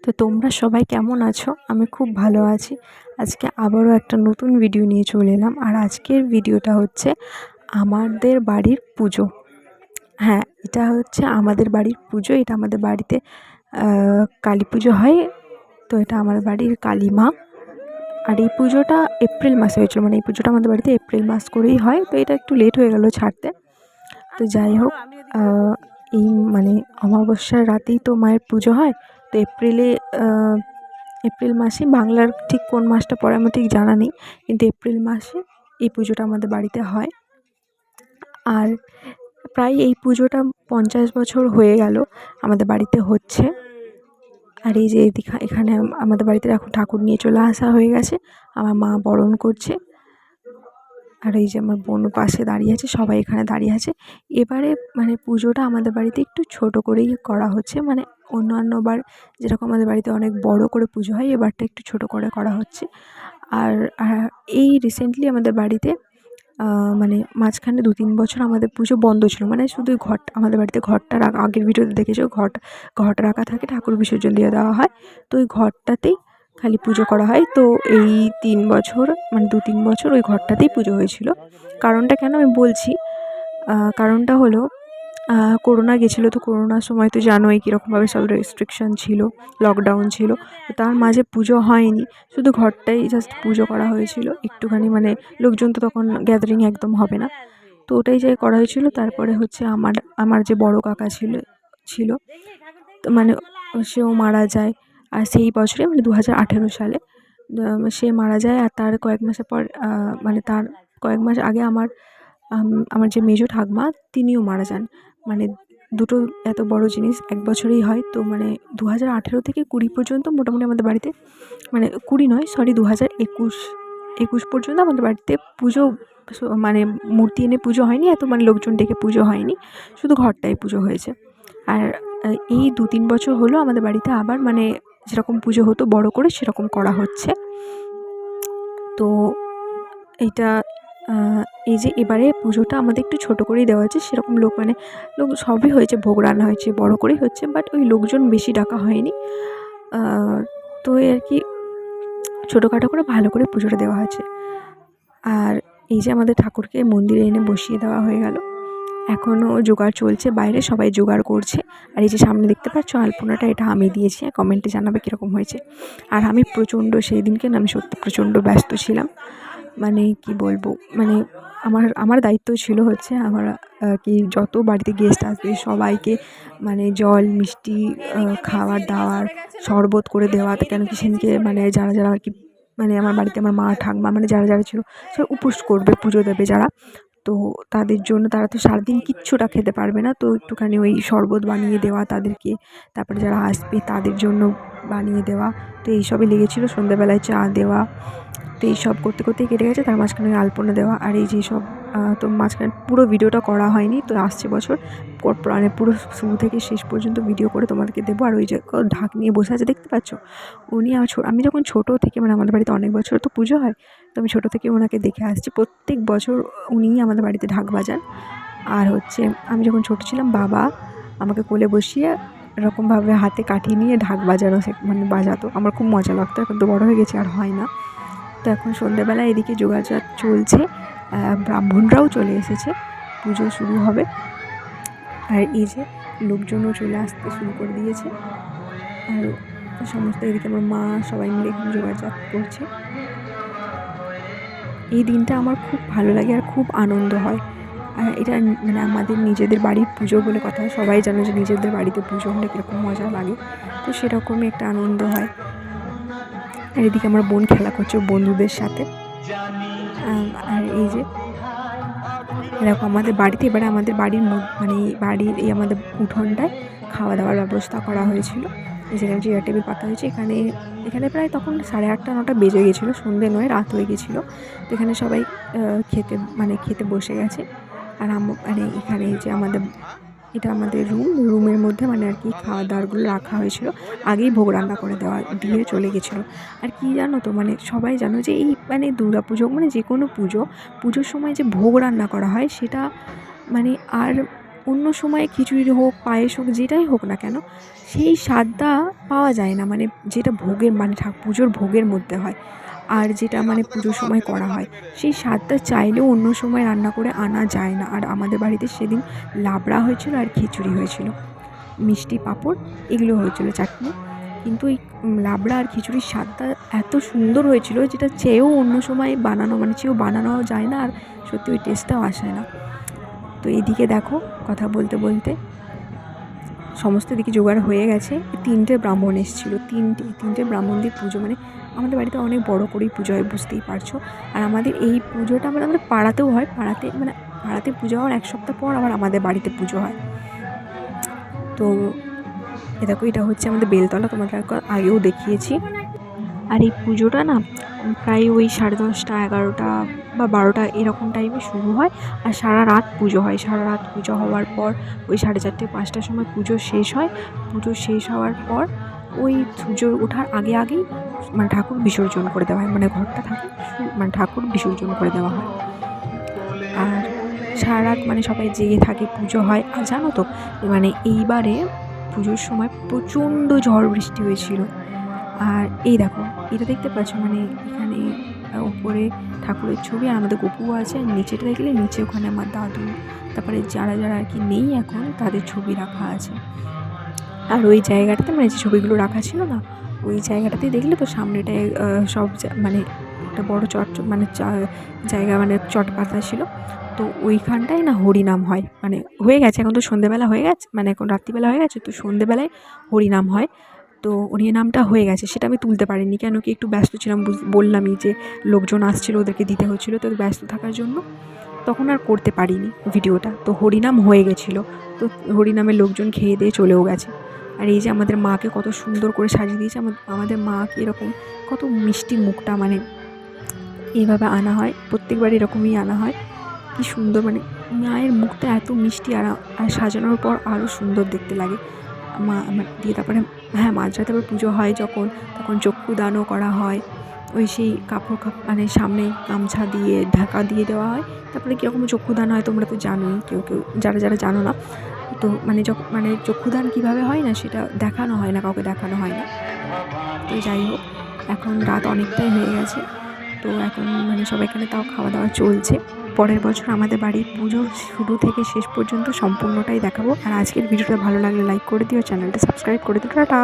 তো তোমরা সবাই কেমন আছো? আমি খুব ভালো আছি। আজকে আবারও একটা নতুন ভিডিও নিয়ে চলে এলাম। আর আজকের ভিডিওটা হচ্ছে আমাদের বাড়ির পুজো। হ্যাঁ, এটা হচ্ছে আমাদের বাড়ির পুজো। এটা আমাদের বাড়িতে কালী পুজো হয়। তো এটা আমার বাড়ির কালী মা। আর এই পুজোটা এপ্রিল মাসে হয়েছিল, মানে এই পুজোটা আমাদের বাড়িতে এপ্রিল মাস করেই হয়। তো এটা একটু লেট হয়ে গেল ছাড়তে। তো যাই হোক, এই মানে অমাবস্যার রাতেই তো মায়ের পুজো হয়। তো এপ্রিল মাসে, বাংলার ঠিক কোন মাসটা পড়ে আমার ঠিক জানা নেই, কিন্তু এপ্রিল মাসে এই পুজোটা আমাদের বাড়িতে হয়। আর প্রায় এই পুজোটা 50 বছর হয়ে গেল আমাদের বাড়িতে হচ্ছে। আর এই যে এখানে আমাদের বাড়িতে এখন ঠাকুর নিয়ে চলে আসা হয়ে গেছে, আমার মা বরণ করছে। আর এই যে আমার বোন পাশে দাঁড়িয়ে আছে, সবাই এখানে দাঁড়িয়ে আছে। এবারে মানে পুজোটা আমাদের বাড়িতে একটু ছোট করেই করা হচ্ছে, মানে অন্যান্যবার যেরকম আমাদের বাড়িতে অনেক বড় করে পুজো হয়, এবারটা একটু ছোট করে করা হচ্ছে। আর এই রিসেন্টলি আমাদের বাড়িতে মানে মাঝখানে 2-3 বছর আমাদের পুজো বন্ধ ছিল, মানে শুধু ঘরটা, আমাদের বাড়িতে ঘরটা রাখা, আগের ভিডিওতে দেখেছো ঘরটা রাখা থাকে, ঠাকুর বিসর্জন দিয়ে দেওয়া হয়। তো ওই ঘরটাতেই খালি পুজো করা হয়। তো এই 3 বছর, মানে 2-3 বছর ওই ঘরটাতেই পুজো হয়েছিল। কারণটা কেন আমি বলছি, কারণটা হলো করোনা গেছিলো। তো করোনার সময় তো জানোই কীরকমভাবে সব রেস্ট্রিকশান ছিল, লকডাউন ছিল। তো তার মাঝে পুজো হয়নি, শুধু ঘরটাই জাস্ট পুজো করা হয়েছিল একটুখানি, মানে লোকজন তো তখন গ্যাদারিং একদম হবে না। তো ওটাই যে করা হয়েছিল। তারপরে হচ্ছে আমার যে বড় কাকা ছিল, তো মানে সেও মারা যায়। আর সেই বছরে, মানে 2018 সালে সে মারা যায়। আর তার কয়েক মাসের পর, মানে তার কয়েক মাস আগে আমার যে মেজো ঠাকমা, তিনিও মারা যান। মানে দুটো এত বড় জিনিস এক বছরেই হয়। তো মানে 2018 থেকে 20 পর্যন্ত মোটামুটি আমাদের বাড়িতে, মানে 20 নয়, সরি, 2021 পর্যন্ত আমাদের বাড়িতে পুজো, মানে মূর্তি এনে পুজো হয়নি, এত মানে লোকজন ডেকে পুজো হয়নি, শুধু ঘরটাই পুজো হয়েছে। আর এই 2-3 বছর হলো আমাদের বাড়িতে আবার মানে যেরকম পুজো হতো বড় করে, সেরকম করা হচ্ছে। তো এইটা এই যে এবারে পুজোটা আমাদের একটু ছোট করেই দেওয়া হয়েছে, সেরকম লোক সবই হয়েছে, ভোগ রান্না হয়েছে, বড় করেই হচ্ছে, বাট ওই লোকজন বেশি ডাকা হয়নি। তো এই আর কি ছোটোখাটো করে ভালো করে পুজোটা দেওয়া হয়েছে। আর এই যে আমাদের ঠাকুরকে মন্দিরে এনে বসিয়ে দেওয়া হয়ে গেল, এখনও জোগাড় চলছে, বাইরে সবাই জোগাড় করছে। আর এই যে সামনে দেখতে পাচ্ছ আলপনাটা, এটা আমি দিয়েছি, কমেন্টে জানাবে কীরকম হয়েছে। আর আমি প্রচণ্ড, সেই দিনকে না আমি সত্যি প্রচণ্ড ব্যস্ত ছিলাম, মানে কি বলবো, মানে আমার দায়িত্ব ছিল হচ্ছে আমার কি যত বাড়িতে গেস্ট আসবে সবাইকে মানে জল মিষ্টি, খাবার দাওয়ার, শরবত করে দেওয়া। কেন কি সেদিনকে মানে যারা আর কি, মানে আমার বাড়িতে আমার মা ঠাকমা, মানে যারা ছিল সব উপোস করবে, পুজো দেবে যারা, তো তাদের জন্য, তারা তো সারাদিন কিচ্ছুটা খেতে পারবে না, তো একটুখানি ওই শরবত বানিয়ে দেওয়া তাদেরকে, তারপরে যারা আসবে তাদের জন্য বানিয়ে দেওয়া। তো এইসবই লেগেছিলো, সন্ধ্যাবেলায় চা দেওয়া। তো এইসব করতে করতেই কেটে গেছে, তার মাঝখানে আলপনা দেওয়া। আর এই যে সব তো মাঝখানে পুরো ভিডিওটা করা হয়নি, তো আসছে বছর মানে পুরো শুরু থেকে শেষ পর্যন্ত ভিডিও করে তোমাদেরকে দেবো। আর ওই যে ঢাক নিয়ে বসে আছে দেখতে পাচ্ছ, উনি আমি যখন ছোটো থেকে, মানে আমাদের বাড়িতে অনেক বছর তো পুজো হয়, তো আমি ছোটো থেকে ওনাকে দেখে আসছি, প্রত্যেক বছর উনিই আমাদের বাড়িতে ঢাক বাজান। আর হচ্ছে আমি যখন ছোটো ছিলাম, বাবা আমাকে কোলে বসিয়ে এরকমভাবে হাতে কাঠি নিয়ে ঢাক বাজানো মানে বাজাতো, আমার খুব মজা লাগতো। এখন তো বড়ো হয়ে গেছে, আর হয় না। তো এখন সন্ধ্যেবেলা এদিকে যোগাযোগ চলছে, ব্রাহ্মণরাও চলে এসেছে, পুজো শুরু হবে। আর এই যে লোকজনও চলে আসতে শুরু করে দিয়েছে। আর সমস্ত এদিকে আমার মা সবাই মিলে এখানে যোগাযোগ করছে। এই দিনটা আমার খুব ভালো লাগে আর খুব আনন্দ হয়। আর এটা মানে আমাদের নিজেদের বাড়ির পুজো বলে কথা, সবাই জানো যে নিজেদের বাড়িতে পুজো হলে কীরকম মজা লাগে, তো সেরকমই একটা আনন্দ হয়। আর এদিকে আমার বোন খেলা করছে বন্ধুদের সাথে। আর এই যে এরকম আমাদের বাড়িতে, এবারে আমাদের বাড়ির মানে বাড়ির এই আমাদের উঠোনটায় খাওয়া দাওয়ার ব্যবস্থা করা হয়েছিল। যেখানে চেয়ার টেবিল পাতা হয়েছে, এখানে প্রায় তখন 8:30-9টা বেজে গেছিলো, সন্ধে নয়, রাত হয়ে গেছিলো। তো এখানে সবাই খেতে বসে গেছে। আর মানে এখানে যে এটা আমাদের রুমের মধ্যে মানে আর কি খাওয়া দাওয়ারগুলো রাখা হয়েছিল, আগেই ভোগ রান্না করে দিয়ে চলে গেছিলো। আর কি জানো তো, মানে সবাই জানো যে এই মানে দুর্গাপুজো, মানে যে কোনো পুজোর সময় যে ভোগ রান্না করা হয়, সেটা মানে আর অন্য সময় খিচুড়ি হোক, পায়েস হোক, যেটাই হোক না কেন, সেই স্বাদটা পাওয়া যায় না, মানে যেটা ভোগের মানে পুজোর ভোগের মধ্যে হয় আর যেটা মানে পুজোর সময় করা হয়, সেই স্বাদটা চাইলেও অন্য সময় রান্না করে আনা যায় না। আর আমাদের বাড়িতে সেদিন লাবড়া হয়েছিল আর খিচুড়ি হয়েছিল, মিষ্টি পাঁপড় এগুলো হয়েছিল, চাটনি। কিন্তু এই লাবড়া আর খিচুড়ির স্বাদটা এত সুন্দর হয়েছিল, যেটা চেয়েও অন্য সময় বানানো মানে চেয়েও বানানোও যায় না, আর সত্যি ওই টেস্টটাও আসে না। তো এদিকে দেখো, কথা বলতে বলতে সমস্ত দিকে জোগাড় হয়ে গেছে। 3টে ব্রাহ্মণ এসেছিলো, তিনটে ব্রাহ্মণ দিয়ে পুজো, মানে আমাদের বাড়িতে অনেক বড় করেই পুজো হয়, বুঝতেই পারছো। আর আমাদের এই পুজোটা আমাদের পাড়াতেও হয়, পাড়াতে পুজো হওয়ার 1 সপ্তাহ পর আবার আমাদের বাড়িতে পুজো হয়। তো দেখো, এটা হচ্ছে আমাদের বেলতলা, তোমাদের আগেও দেখিয়েছি। আর এই পুজোটা না প্রায় ওই 10:30, 11টা বা 12টা এরকম টাইমে শুরু হয়, আর সারা রাত পুজো হয়। সারা রাত পুজো হওয়ার পর ওই 4:30, 5টার সময় পুজো শেষ হয়। পুজো শেষ হওয়ার পর ওই সূর্য ওঠার আগেই মানে ঠাকুর বিসর্জন করে দেওয়া হয়, মানে ঘরটা মানে ঠাকুর বিসর্জন করে দেওয়া হয়। আর সারা রাত মানে সবাই জেগে থাকে, পুজো হয়। আর জানো তো, মানে এইবারে পুজোর সময় প্রচণ্ড ঝড় বৃষ্টি হয়েছিল। আর এই দেখো, এটা দেখতে পাচ্ছ, মানে এখানে উপরে ঠাকুরের ছবি, আর আমাদের গপুও আছে। নিচেটা দেখলে, নিচে ওখানে আমার দাদু, তারপরে যারা আর কি নেই এখন, তাদের ছবি রাখা আছে। আর ওই জায়গাটাতে মানে যে ছবিগুলো রাখা ছিল না, ওই জায়গাটাতে দেখলে তো সামনেটায় সব মানে একটা বড় মানে জায়গা, মানে চট পাতা ছিল। তো ওইখানটায় না হরিনাম হয়, মানে হয়ে গেছে, এখন তো সন্ধেবেলা হয়ে গেছে, মানে এখন রাত্রিবেলা হয়ে গেছে, তো সন্ধেবেলায় হরিনাম হয়। তো হরিনামটা হয়ে গেছে, সেটা আমি তুলতে পারিনি, কেন কি একটু ব্যস্ত ছিলাম, বললামই যে লোকজন আসছিলো, ওদেরকে দিতে হচ্ছিলো, তো ব্যস্ত থাকার জন্য তখন আর করতে পারিনি ভিডিওটা। তো হরিনাম হয়ে গেছিলো, তো হরিনামের লোকজন খেয়ে দিয়ে চলেও গেছে। আর এই যে আমাদের মাকে কত সুন্দর করে সাজিয়ে দিয়েছে, আমাদের মাকে এরকম কত মিষ্টি মুখটা, মানে এইভাবে আনা হয়, প্রত্যেকবার এরকমই আনা হয়। কি সুন্দর, মানে মায়ের মুখটা এত মিষ্টি, আর সাজানোর পর আরও সুন্দর দেখতে লাগে। মা আমার দিয়ে তারপরে মাঝরাতে আবার পুজো হয় যখন, তখন চক্ষুদানও করা হয়। ওই সেই কাপড় মানে সামনে গামছা দিয়ে ঢাকা দিয়ে দেওয়া হয়। তারপরে কীরকম চক্ষুদান হয় তোমরা তো জানোই, কেউ যারা জানো না, তো মানে মানে চক্ষুদান কীভাবে হয় না, সেটা দেখানো হয় না, কাউকে দেখানো হয় না। তো যাই হোক, এখন রাত অনেকটাই হয়ে গেছে, তো এখন মানে সবাই এখানে তাও খাওয়া দাওয়া চলছে। পরের বছর আমাদের বাড়ির পুজো শুরু থেকে শেষ পর্যন্ত সম্পূর্ণটাই দেখাবো। আর আজকের ভিডিওটা ভালো লাগলে লাইক করে দিও, চ্যানেলটা সাবস্ক্রাইব করে দিও। টাটা।